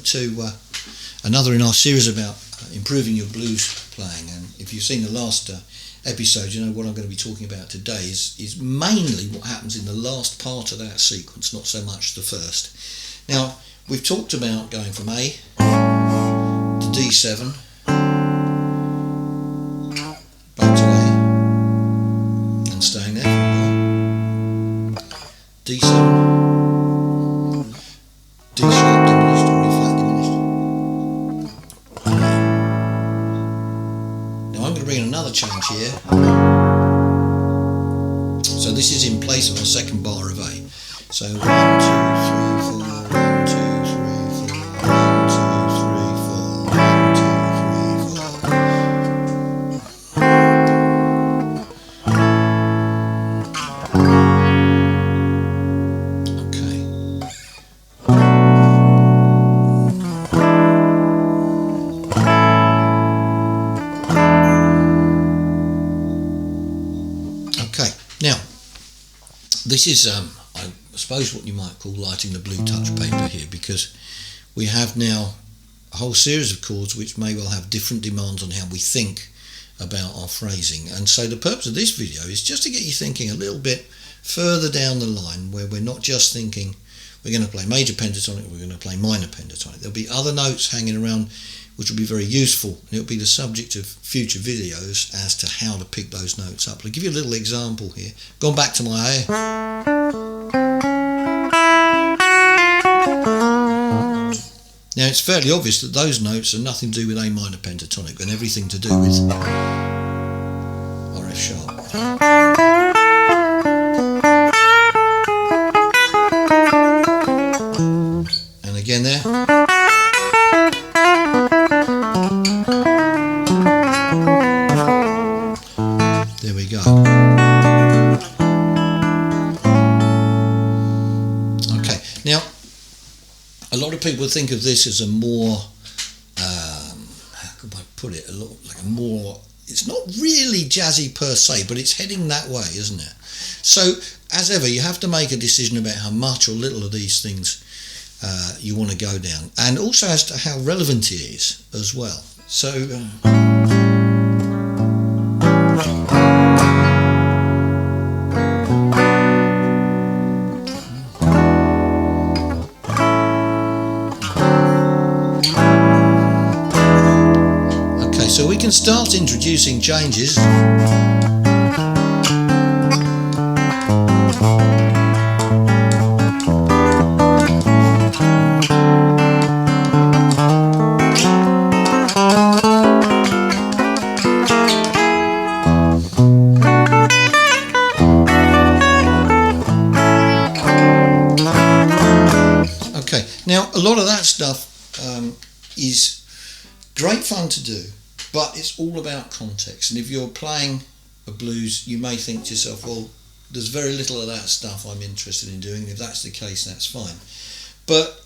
to another in our series about improving your blues playing. And if you've seen the last episode, you know what I'm going to be talking about today is mainly what happens in the last part of that sequence, not so much the first. Now, we've talked about going from A to D7, back to A, and staying there for a while. D7, D sharp diminished or E flat diminished. Now I'm going to bring in another change here. So this is in place of our second bar of A. So 1, 2, 3, 4, 1, 2, 3, 4, 1, 2, 3, 4. Okay, now this is I suppose what you might call lighting the blue touch paper here, because we have now a whole series of chords which may well have different demands on how we think about our phrasing. And so the purpose of this video is just to get you thinking a little bit further down the line, where we're not just thinking we're going to play major pentatonic, we're going to play minor pentatonic. There'll be other notes hanging around which will be very useful, and it'll be the subject of future videos as to how to pick those notes up. I'll give you a little example here. Gone back to my A. Now it's fairly obvious that those notes are nothing to do with A minor pentatonic and everything to do with our F sharp. And again there. There we go. Okay, now a lot of people think of this as a more, how could I put it, like a more, it's not really jazzy per se, but it's heading that way, isn't it? So, as ever, you have to make a decision about how much or little of these things you want to go down, and also as to how relevant it is as well. So, so we can start introducing changes. Okay, now a lot of that stuff is great fun to do, but it's all about context. And if you're playing a blues, you may think to yourself, well, there's very little of that stuff I'm interested in doing. If that's the case, that's fine. But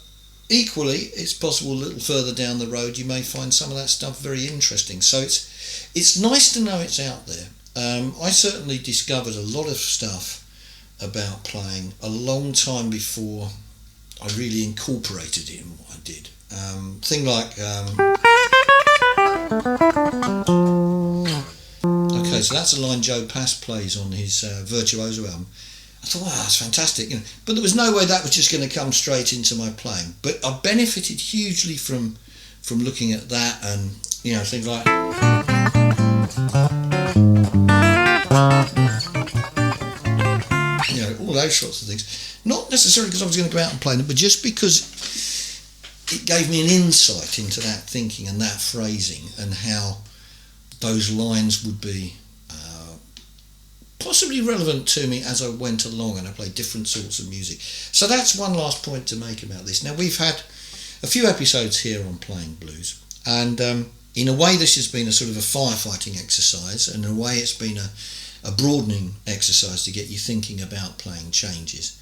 equally, it's possible a little further down the road you may find some of that stuff very interesting. So it's nice to know it's out there. I certainly discovered a lot of stuff about playing a long time before I really incorporated it in what I did. Thing like okay, so that's a line Joe Pass plays on his Virtuoso album. I thought, wow, that's fantastic, you know. But there was no way that was just going to come straight into my playing. But I benefited hugely from looking at that, and you know, things like all those sorts of things. Not necessarily because I was going to go out and play them, but just because it gave me an insight into that thinking and that phrasing and how those lines would be possibly relevant to me as I went along and I played different sorts of music. So that's one last point to make about this. Now, we've had a few episodes here on playing blues, and in a way this has been a sort of a firefighting exercise, and in a way it's been a broadening exercise to get you thinking about playing changes.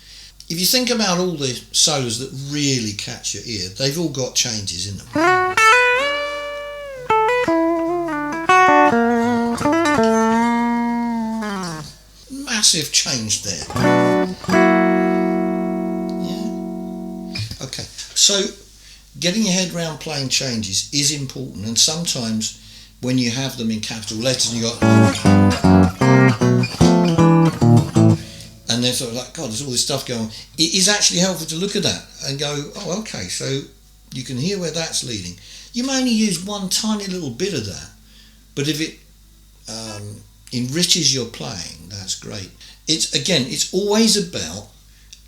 If you think about all the solos that really catch your ear, they've all got changes in them. Massive change there. Yeah. Okay, so getting your head around playing changes is important, and sometimes when you have them in capital letters and you got, and they're sort of like, God, there's all this stuff going on. It is actually helpful to look at that and go, oh, okay, so you can hear where that's leading. You may only use one tiny little bit of that, but if it enriches your playing, that's great. It's always about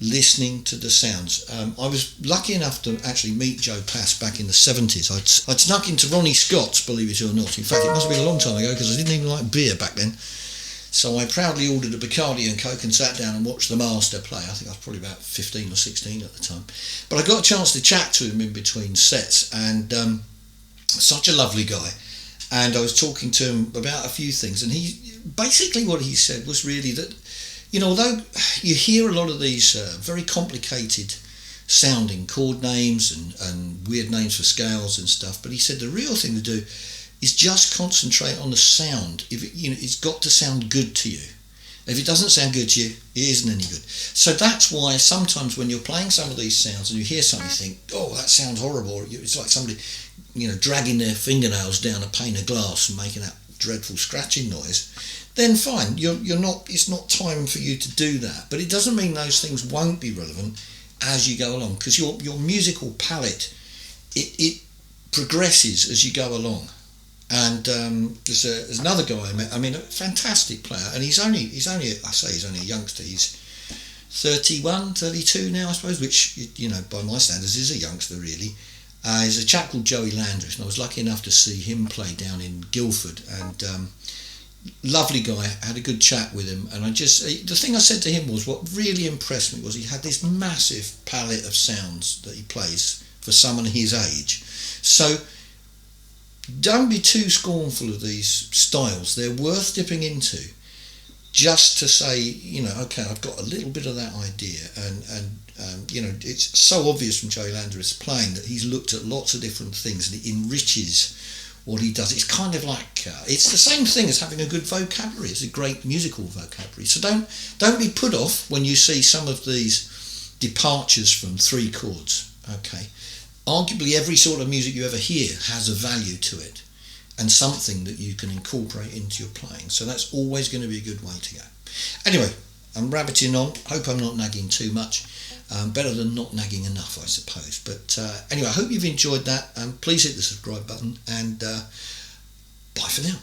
listening to the sounds. I was lucky enough to actually meet Joe Pass back in the 70s. I'd snuck into Ronnie Scott's, believe it or not. In fact, it must have been a long time ago because I didn't even like beer back then. So I proudly ordered a Bacardi and Coke and sat down and watched the master play. I think I was probably about 15 or 16 at the time. But I got a chance to chat to him in between sets, and such a lovely guy. And I was talking to him about a few things, and he basically what he said was really that, you know, although you hear a lot of these very complicated sounding chord names and weird names for scales and stuff, but he said the real thing to do is just concentrate on the sound. If it, you know, it's got to sound good to you. If it doesn't sound good to you, it isn't any good. So that's why sometimes when you're playing some of these sounds and you hear something, you think, oh, that sounds horrible. It's like somebody, you know, dragging their fingernails down a pane of glass and making that dreadful scratching noise. Then fine, you're not. It's not time for you to do that. But it doesn't mean those things won't be relevant as you go along, because your musical palette it progresses as you go along. And there's another guy I met. I mean, a fantastic player, and he's only he's only a youngster. He's 31, 32 now, I suppose, which, you know, by my standards is a youngster really. He's a chap called Joey Landris, and I was lucky enough to see him play down in Guildford, and lovely guy. I had a good chat with him, and the thing I said to him was, what really impressed me was he had this massive palette of sounds that he plays for someone his age. So don't be too scornful of these styles. They're worth dipping into, just to say, you know, okay, I've got a little bit of that idea, and you know, it's so obvious from Joey Landris playing that he's looked at lots of different things and it enriches what he does. It's kind of like it's the same thing as having a good vocabulary. It's a great musical vocabulary. So don't be put off when you see some of these departures from three chords. Okay, arguably every sort of music you ever hear has a value to it and something that you can incorporate into your playing. So that's always going to be a good way to go. Anyway, I'm rabbiting on. Hope I'm not nagging too much. Better than not nagging enough, I suppose. But anyway, I hope you've enjoyed that. Please hit the subscribe button, and bye for now.